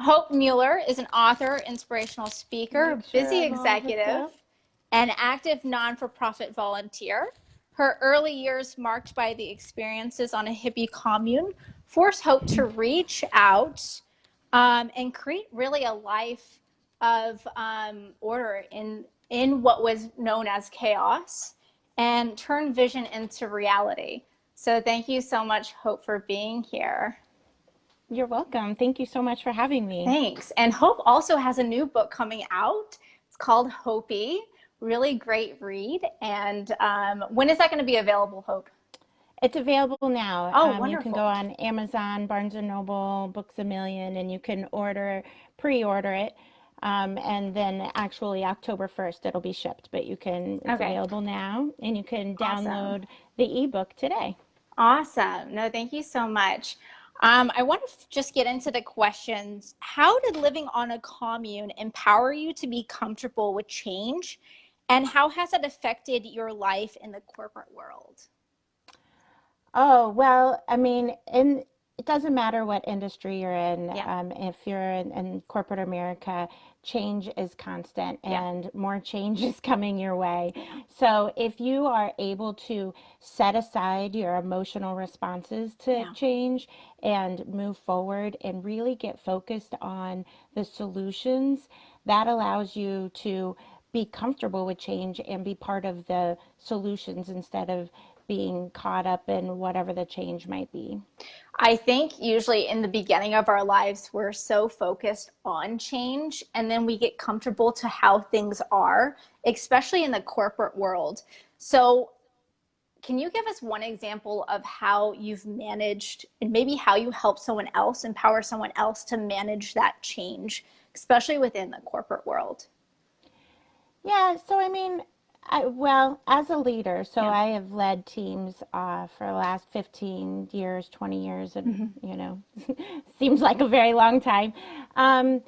Hope Mueller is an author, inspirational speaker, Make sure busy I'm all hooked executive, up. and active non-for-profit volunteer. Her early years, marked by the experiences on a hippie commune, forced Hope to reach out and create really a life of order in what was known as chaos and turn vision into reality. So thank you so much, Hope, for being here. You're welcome. Thank you so much for having me. Thanks. And Hope also has a new book coming out. It's called Hopi. Really great read. And when is that going to be available, Hope? It's available now. Oh, You can go wonderful. on Amazon, Barnes& and Noble, Books A Million, and you can pre-order it. And then actually October 1st it'll be shipped, but it's Okay. available now and you can Awesome. download the ebook today. Awesome. No, thank you so much. I want to just get into the questions. How did living on a commune empower you to be comfortable with change? And how has it affected your life in the corporate world? Oh, well, I mean, it doesn't matter what industry you're in. Yeah. If you're in corporate America, change is constant Yeah. and more change is coming your way. Yeah. So if you are able to set aside your emotional responses to Yeah. change and move forward and really get focused on the solutions, that allows you to be comfortable with change and be part of the solutions instead of being caught up in whatever the change might be. I think usually in the beginning of our lives, we're so focused on change and then we get comfortable to how things are, especially in the corporate world. So, can you give us one example of how you've managed and maybe how you help someone else empower someone else to manage that change, especially within the corporate world? Yeah, so I mean, well, as a leader, so Yeah. I have led teams for the last 15 years, 20 years, and Mm-hmm. seems like a very long time. Um,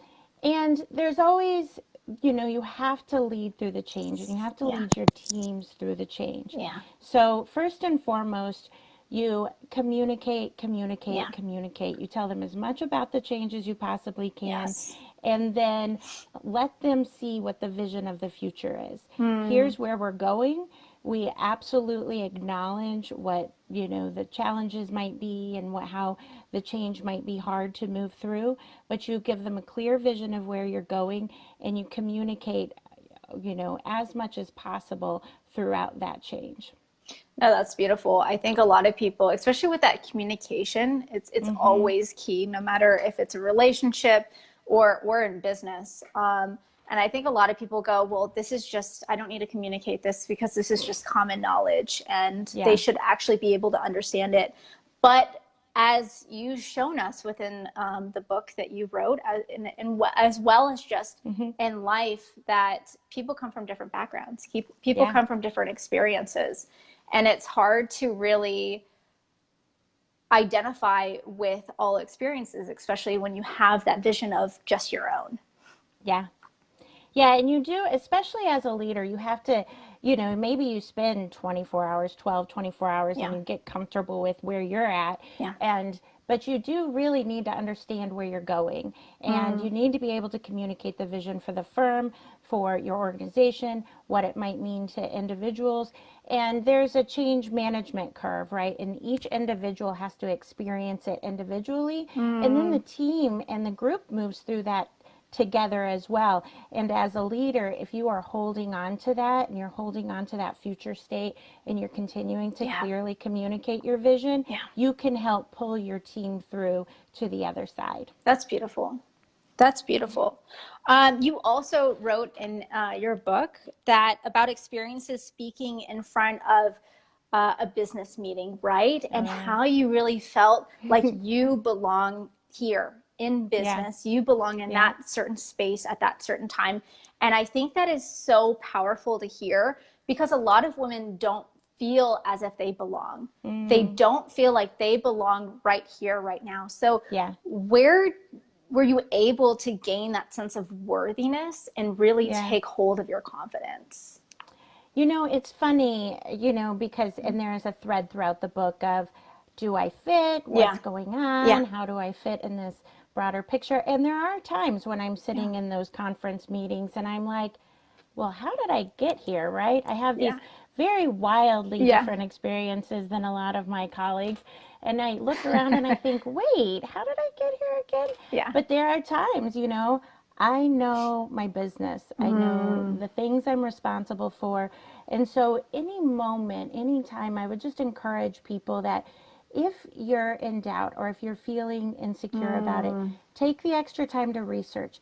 and there's always, you have to lead through the change and you have to Yeah. lead your teams through the change. Yeah. So, first and foremost, you communicate, Yeah. communicate, communicate. You tell them as much about the change as you possibly can, Yes. and then let them see what the vision of the future is. Hmm. Here's where we're going. We absolutely acknowledge what, the challenges might be and how the change might be hard to move through, but you give them a clear vision of where you're going and you communicate, as much as possible throughout that change. No, that's beautiful. I think a lot of people, especially with that communication, it's Mm-hmm. always key, no matter if it's a relationship or we're in business. And I think a lot of people go, well, this is just, I don't need to communicate this because this is just common knowledge and they Yeah. should actually be able to understand it. But as you've shown us within the book that you wrote, as well as just Mm-hmm. in life, that people come from different backgrounds, people Yeah. come from different experiences. And it's hard to really identify with all experiences, especially when you have that vision of just your own. Yeah. Yeah, and you do, especially as a leader, you have to, maybe you spend 24 hours, 12, 24 hours, and Yeah. you get comfortable with where you're at. Yeah. But you do really need to understand where you're going. And Mm. you need to be able to communicate the vision for the firm, for your organization, what it might mean to individuals. And there's a change management curve, right? And each individual has to experience it individually. And then the Mm. team and the group moves through that together as well. And as a leader, if you are holding on to that and you're holding on to that future state and you're continuing to Yeah. clearly communicate your vision, Yeah. you can help pull your team through to the other side. That's beautiful. That's beautiful. You also wrote in your book that about experiences speaking in front of a business meeting, right? Oh, And yeah. how you really felt like you belong here in Yeah. business. You belong in Yeah. that certain space at that certain time. And I think that is so powerful to hear because a lot of women don't feel as if they belong. They Mm, don't feel like they belong right here, right now. So, yeah. where were you able to gain that sense of worthiness and really Yeah. take hold of your confidence? It's funny, because, and there is a thread throughout the book of do I fit? What's Yeah. going Yeah. on? How do I fit in this broader picture? And there are times when I'm Yeah. sitting in those conference meetings and I'm like, well, how did I get here, right? I have these Yeah. very wildly Yeah. different experiences than a lot of my colleagues. And I look around and I think, wait, how did I get here again? Yeah. But there are times, I know my business, I know Mm. the things I'm responsible for. And so, any moment, any time, I would just encourage people that if you're in doubt or if you're feeling insecure about it, Mm. take the extra time to research.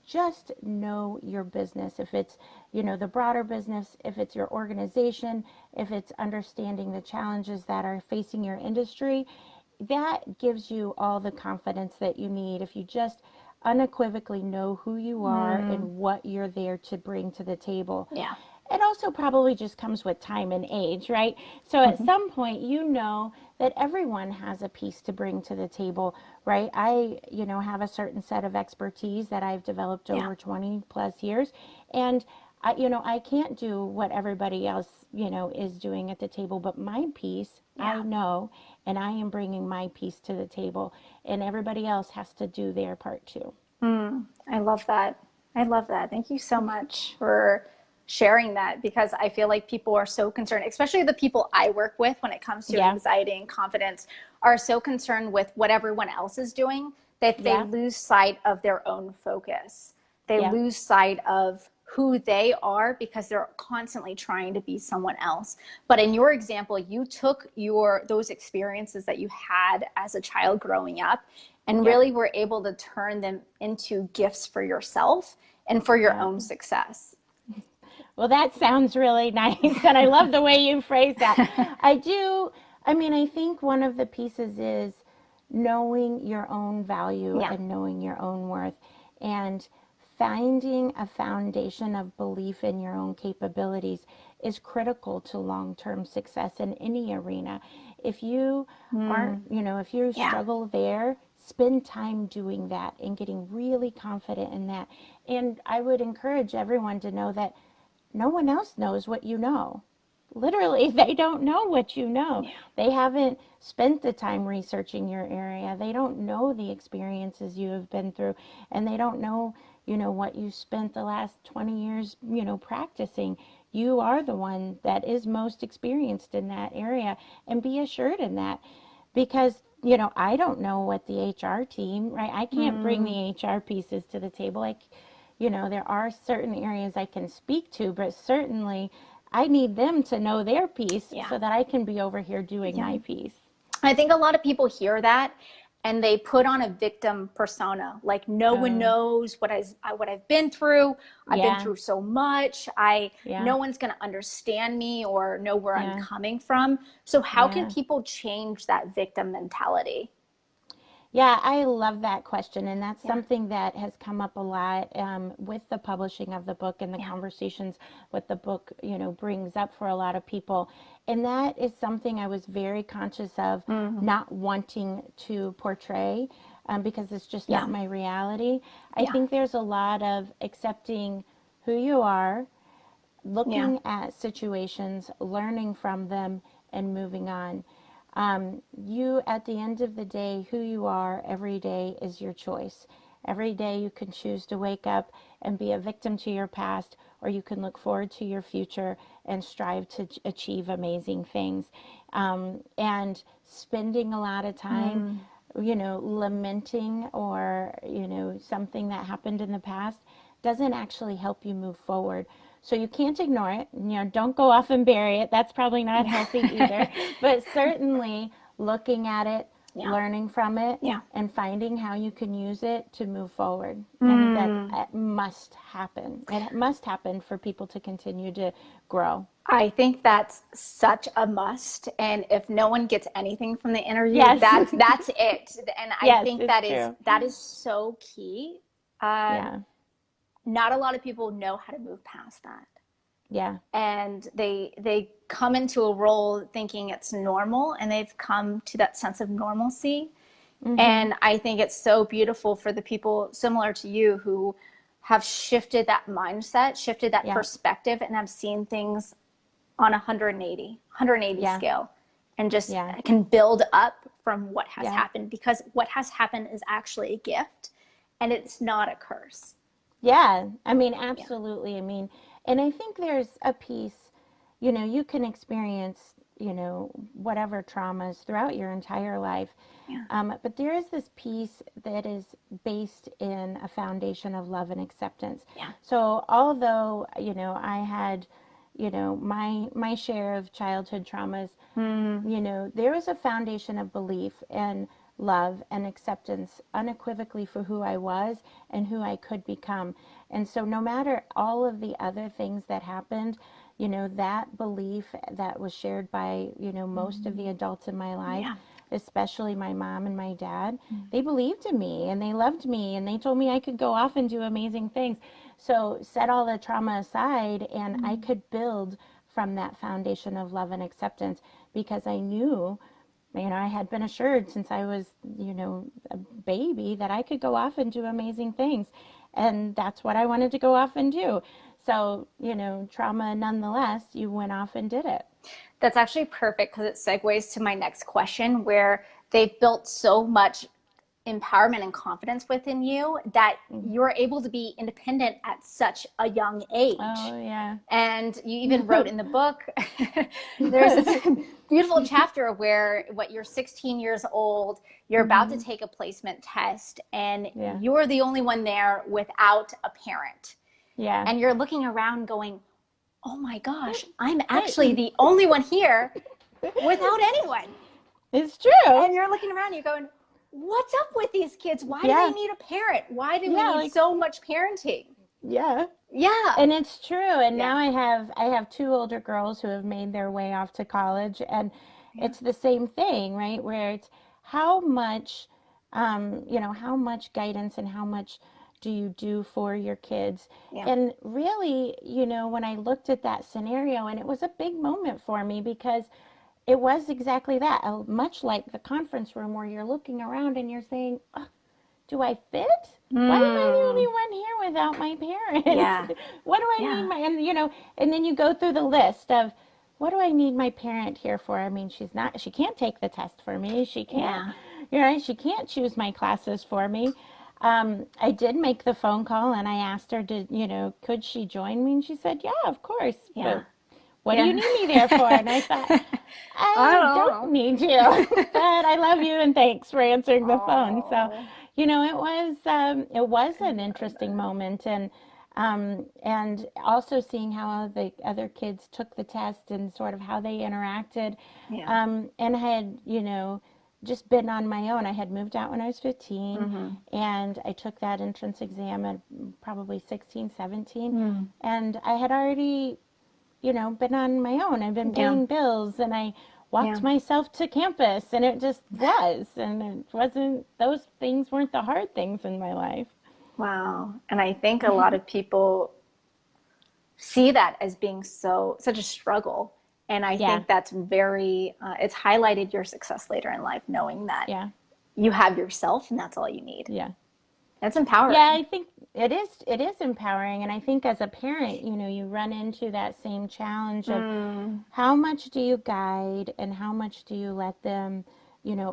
Just know your business. If it's, the broader business, if it's your organization, if it's understanding the challenges that are facing your industry, that gives you all the confidence that you need. If you just unequivocally know who you are Mm. and what you're there to bring to the table. Yeah. It also probably just comes with time and age, right? So at Hmm. some point, that everyone has a piece to bring to the table, right? I, have a certain set of expertise that I've developed Yeah. over 20 plus years. And I can't do what everybody else, is doing at the table, but my piece, Yeah. I know, and I am bringing my piece to the table, and everybody else has to do their part too. Mm. I love that. I love that. Thank you so much for sharing that, because I feel like people are so concerned, especially the people I work with when it comes to Yeah, anxiety and confidence, are so concerned with what everyone else is doing that they yeah, lose sight of their own focus. They yeah, lose sight of who they are because they're constantly trying to be someone else. But in your example, you took those experiences that you had as a child growing up and yep, really were able to turn them into gifts for yourself and for your yeah. own success. Well, that sounds really nice, and I love the way you phrase that. I do. I mean, I think one of the pieces is knowing your own value Yeah. and knowing your own worth, and finding a foundation of belief in your own capabilities is critical to long-term success in any arena. If you aren't, Mm. if you Yeah. struggle there, spend time doing that and getting really confident in that. And I would encourage everyone to know that no one else knows what you know. Literally, they don't know what you know. Yeah. They haven't spent the time researching your area. They don't know the experiences you have been through, and they don't know, what you spent the last 20 years, practicing. You are the one that is most experienced in that area, and be assured in that, because I don't know what the HR team, right? I can't bring Mm. the HR pieces to the table. Like, there are certain areas I can speak to, but certainly I need them to know their piece Yeah. so that I can be over here doing Yeah. my piece. I think a lot of people hear that and they put on a victim persona, like no one Oh, knows what I've been through. I've been yeah, through so much. I yeah, No one's going to understand me or know where I'm yeah, coming from. So how can yeah. people change that victim mentality? Yeah, I love that question. And that's Yeah. something that has come up a lot with the publishing of the book and the Yeah. conversations what the book, brings up for a lot of people. And that is something I was very conscious of Mm-hmm. not wanting to portray because it's just Yeah. not my reality. I Yeah. think there's a lot of accepting who you are, Yeah. looking at situations, learning from them, and moving on. You, at the end of the day, who you are every day is your choice. Every day you can choose to wake up and be a victim to your past, or you can look forward to your future and strive to achieve amazing things. And spending a lot of time, Mm. lamenting or, something that happened in the past doesn't actually help you move forward. So you can't ignore it. Don't go off and bury it. That's probably not healthy either. But certainly looking at it, Yeah. learning from it, Yeah. and finding how you can use it to move forward. I think that Mm. must happen. It must happen for people to continue to grow. I think that's such a must. And if no one gets anything from the interview, Yes. that's it. And I Yes, think it's that is true. that is so key. Um, Yeah. Not a lot of people know how to move past that. Yeah. And they come into a role thinking it's normal, and they've come to that sense of normalcy. Mhm. And I think it's so beautiful for the people similar to you who have shifted that mindset, shifted that Yeah. perspective, and have seen things on 180 Yeah. scale. and just Yeah. can build up from what has Yeah. happened, because what has happened is actually a gift and it's not a curse. Yeah, I mean, Yeah. absolutely. I mean, and I think there's a piece, you can experience, whatever traumas throughout your entire life. Yeah. But there is this piece that is based in a foundation of love and acceptance. Yeah. So although, I had, my share of childhood traumas, there was a foundation of belief and love and acceptance unequivocally for who I was and who I could become. And so, no matter all of the other things that happened, that belief that was shared by, most of the adults in my life, Yeah. especially my mom and my dad, they believed in me and they loved me and they told me I could go off and do amazing things. So, set all the trauma aside and I could build from that foundation of love and acceptance because I knew, I had been assured since I was, a baby that I could go off and do amazing things. And that's what I wanted to go off and do. So, trauma nonetheless, you went off and did it. That's actually perfect because it segues to my next question, where they've built so much empowerment and confidence within you that you're able to be independent at such a young age. Oh, yeah. And you even wrote in the book, there's this beautiful chapter where you're 16 years old, you're about to take a placement test, and Yeah. you're the only one there without a parent. Yeah. And you're looking around going, oh my gosh, I'm Right. actually the only one here without anyone. It's true. And you're looking around, you're going, what's up with these kids? Why do they Yeah. need a parent? Why do we Yeah. need Like, so much parenting? yeah. Yeah. And it's true. And Yeah. now I have two older girls who have made their way off to college, and Yeah. it's the same thing, right? Where it's how much, how much guidance and how much do you do for your kids? Yeah. And really, when I looked at that scenario, and it was a big moment for me because it was exactly that, much like the conference room where you're looking around and you're saying, oh, do I fit? Why am I the only Mm. one here without my parents? Yeah. What do I need Yeah. my, and then you go through the list of what do I need my parent here for? I mean, she can't take the test for me. She can't, Yeah. she can't choose my classes for me. I did make the phone call and I asked her could she join me? And she said, yeah, of course. Yeah. But what do you Yeah. need me there for? And I thought, I I don't don't need you, but I love you and thanks for answering the phone. So, know. Oh, it was I an love interesting that. moment, and also seeing how the other kids took the test and sort of how they interacted, Yeah. and I had just been on my own. I had moved out when I was 15, Mm-hmm. and I took that entrance exam at probably 16, 17, Mm. and I had already been on my own. I've been Yeah. paying bills and I Yeah. walked myself to campus and it just was. And it wasn't, those things weren't the hard things in my life. Wow. And I think a lot of people see that as being such a struggle. And I Yeah. think that's it's highlighted your success later in life, knowing that Yeah. you have yourself and that's all you need. Yeah. That's Yeah, empowering. I think it is empowering, and I think as a parent, you run into that same challenge of Mm. how much do you guide and how much do you let them,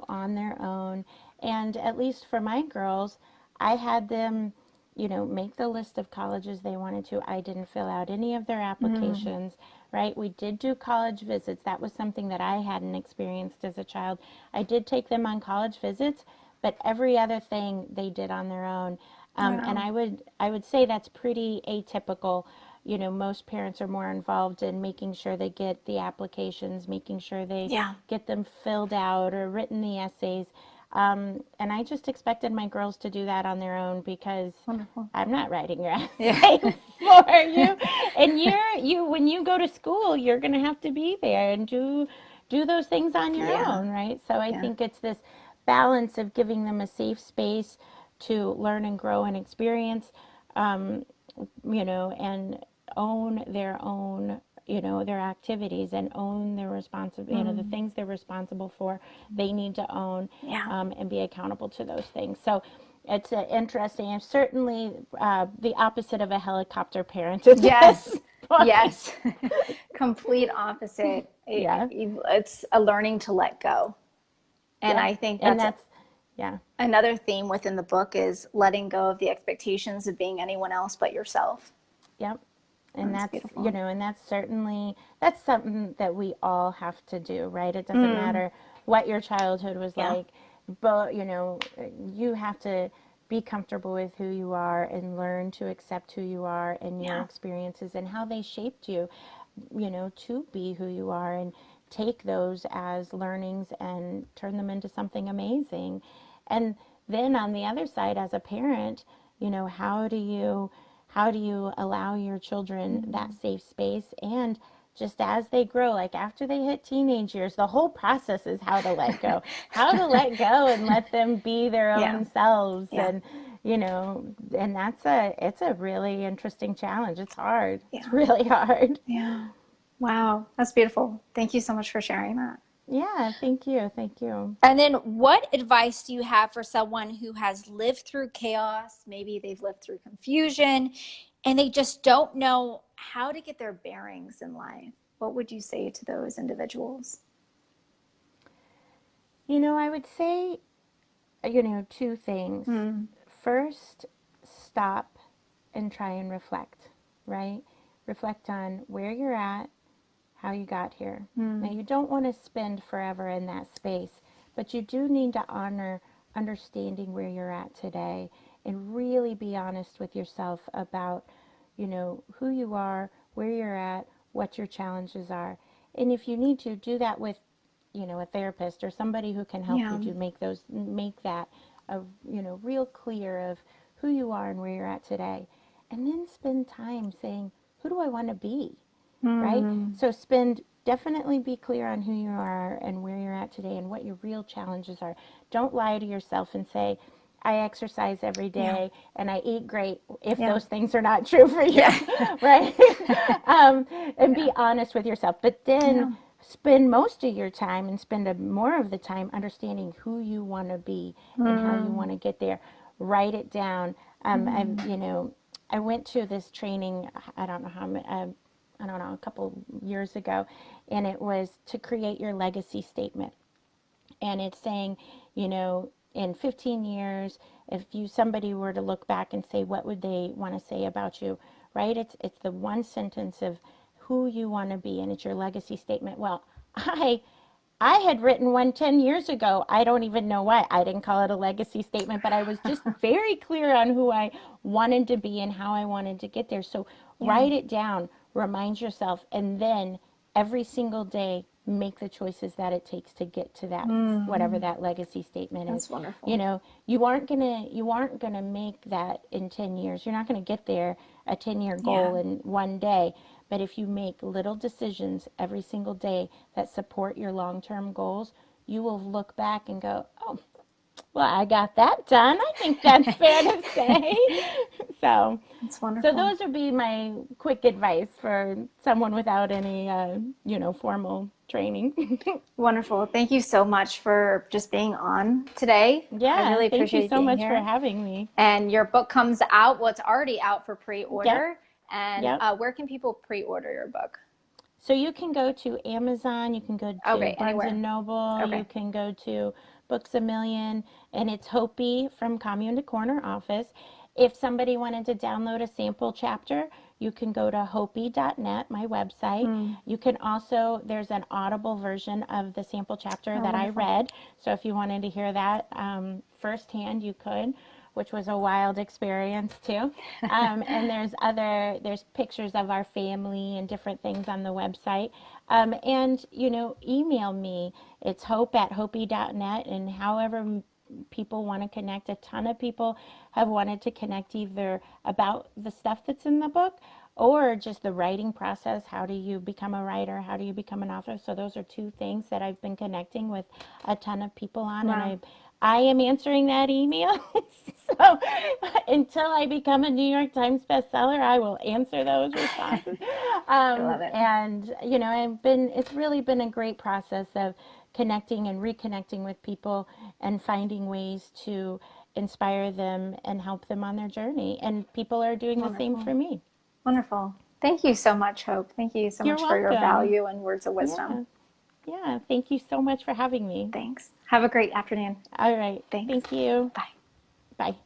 on their own. And at least for my girls, I had them, make the list of colleges they wanted to. I didn't fill out any of their Mm. applications, right? We did do college visits. That was something that I hadn't experienced as a child. I did take them on college visits, but every other thing they did on their own. And Wow. I would say that's pretty atypical. Most parents are more involved in making sure they get the applications, making sure they Yeah. get them filled out or written the essays. And I just expected my girls to do that on their own because Wonderful. I'm not writing your Yeah. essay for you. And when you go to school, you're going to have to be there and do those things on your Yeah. own, right? So I Yeah. think it's this balance of giving them a safe space to learn and grow and experience, um, and own their own, their activities and own their the Mm. things they're responsible for, they need to own, Yeah. and be accountable to those things. So it's interesting and certainly the opposite of a helicopter parent at Yes. this point. Yes. Complete opposite. Yeah. It's a learning to let go. And Yep. I think And that's that's, yeah. another theme within the book is letting go of the expectations of being anyone else but yourself. Yep. And That's that's, you beautiful. know, and that's certainly, that's something that we all have to do, right? It doesn't matter what your childhood was Yeah. like, but, you know, you have to be comfortable with who you are and learn to accept who you are and your Yeah. experiences and how they shaped you, you know, to be who you are, and take those as learnings and turn them into something amazing. And then on the other side, as a parent, you know, how do you allow your children that safe space? And just as they grow, like after they hit teenage years, the whole process is how to let go and let them be their Yeah. own selves. Yeah. And, you know, and it's a really interesting challenge. It's hard. It's Yeah. really hard. Yeah. Wow. That's beautiful. Thank you so much for sharing that. Yeah, thank you. Thank you. And then, what advice do you have for someone who has lived through chaos? Maybe they've lived through confusion and they just don't know how to get their bearings in life. What would you say to those individuals? You know, I would say, you know, two things. Mm, First, stop and try and reflect, right? Reflect on where you're at, how you got here. Now, mm, you don't want to spend forever in that space, but you do need to honor understanding where you're at today and really be honest with yourself about, you know, who you are, where you're at, what your challenges are. And if you need to, do that with, you know, a therapist or somebody who can help you yeah. to make that a, you know, real clear of who you are and where you're at today. And then spend time saying, who do I want to be? Right? Mm, So definitely be clear on who you are and where you're at today and what your real challenges are. Don't lie to yourself and say, I exercise every yeah. day and I eat great if Yeah. those things are not true for you, Yeah. right? And Yeah. be honest with yourself. But then Yeah. spend most of your time and spend more of the time understanding who you want to be and how you Mm, want to get there. Write it down. mm, You know, I went to this training, I don't know how many, I don't know, a couple years ago, and it was to create your legacy statement. And it's saying, you know, in 15 years, if you somebody were to look back and say, what would they want to say about you, right? It's the one sentence of who you want to be, and it's your legacy statement. Well, I had written one 10 years ago. I don't even know why. I didn't call it a legacy statement, but I was just very clear on who I wanted to be and how I wanted to get there. So yeah. write it down, remind yourself, and then every single day make the choices that it takes to get to that, whatever Mm, that legacy statement is. that's You wonderful. know, you aren't gonna make that in 10 years. You're not gonna get there, a 10-year Yeah. goal in one day. But if you make little decisions every single day that support your long-term goals, you will look back and go, oh, well, I got that done. I think that's fair to say. so, That's so wonderful. those would be my quick advice for someone without any, you know, formal training. Wonderful. Thank you so much for just being on today. I Yeah, really thank you appreciate so being much for here. having me. And your book comes out, well, it's already out for pre Yep, order. And yep. where can people pre order your book? So you can go to Amazon, you can go to Okay, Barnes and anywhere. Noble, you Okay. can go to Books a Million, and it's Hopi from Commune to Corner Office. If somebody wanted to download a sample chapter, you can go to hopi.net, my website. Mm. You can also, there's an audible version of the sample chapter Oh, that I wonderful. read. So if you wanted to hear that firsthand, you could, which was a wild experience too. And there's pictures of our family and different things on the website. And, you know, email me. It's hope@hopi.net. And however people want to connect, a ton of people have wanted to connect either about the stuff that's in the book or just the writing process. How do you become a writer? How do you become an author? So those are two things that I've been connecting with a ton of people on, and Wow. I am answering that email. So until I become a New York Times bestseller, I will answer those responses. I love it. And you know, it's really been a great process of connecting and reconnecting with people and finding ways to inspire them and help them on their journey. And people are doing the same Wonderful. for me. Wonderful. Thank you so much, Hope. Thank you so You're much for your welcome. value and words of Yeah. wisdom. Yeah, thank you so much for having me. Thanks. Have a great afternoon. All right, Thanks. thank you. Bye. Bye.